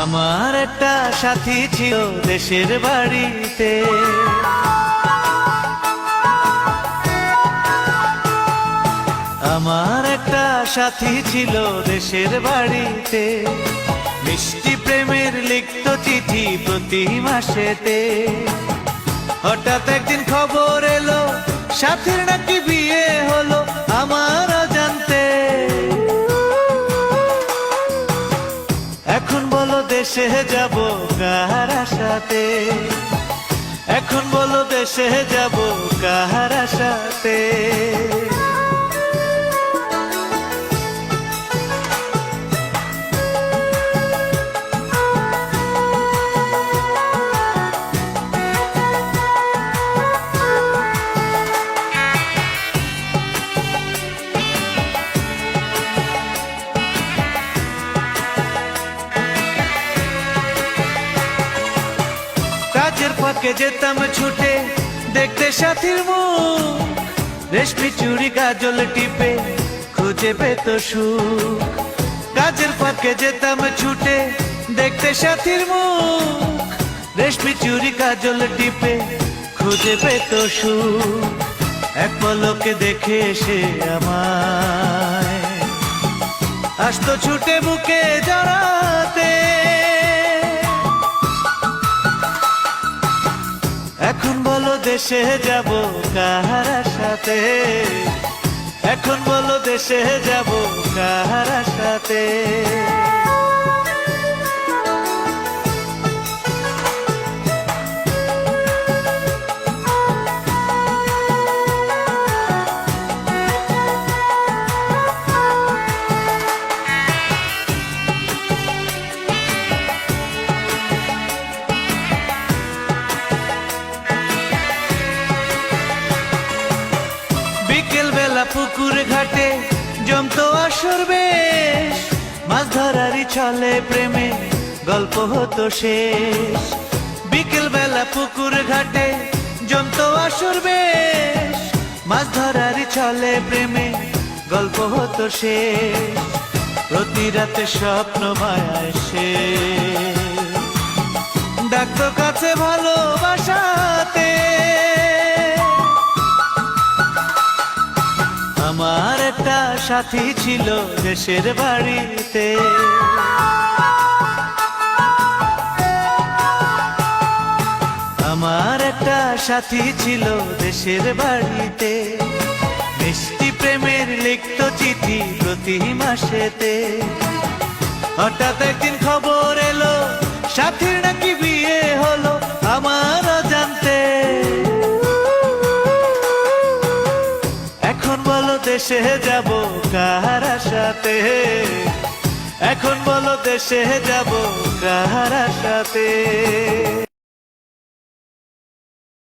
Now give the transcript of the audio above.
আমার একটা সাথী ছিল দেশের বাড়িতে, আমার একটা সাথী ছিল দেশের বাড়িতে, মিষ্টি প্রেমের লিখত চিঠি প্রতি মাসেতে। হঠাৎ একদিন খবর এলো সাথীর নাকি বিয়ে হলো আমার অজান্তে। এখন বলো দেশে যাব কার আশাতে, এখন বলো দেশে যাব কার আশাতে। কাজের ফাঁকে যেতাম ছুটে দেখতে সাথীর মুখ, রেশমি চুড়ি কাজল টিপে খুঁজে পেত সুখ। কাজের ফাঁকে যেতাম ছুটে দেখতে সাথীর মুখ, রেশমি চুড়ি কাজল টিপে খুঁজে পেত সুখ। এক পলকে দেখে এসে আমায় আসতো ছুটে বুকে জড়াতে। এখন বলো দেশে যাব কার সাথে, এখন বলো দেশে যাব কার সাথে। বিকেল বেলা পুকুর ঘাটে জমতো আসর বেশ, মাছ ধরারই ছলে প্রেমে গল্প হতো শেষ। বিকেল বেলা পুকুর ঘাটে জমতো আসর বেশ, মাছ ধরারই ছলে প্রেমে গল্প হতো শেষ। প্রতি রাতে স্বপ্ন মায়ায় সে ডাকতো কাছে ভালোবাসাতে। আমার একটা সাথী ছিল দেশের বাড়িতে, আমার একটা সাথী ছিল দেশের বাড়িতে, মিষ্টি প্রেমের লিখত চিঠি প্রতি মাসেতে। হঠাৎ একদিন খবর এলো সাথীর নাকি বিয়ে হলো আমার অজান্তে। এখন বলো দেশে যাব কার সাথে, এখন বলো দেশে যাব কার সাথে।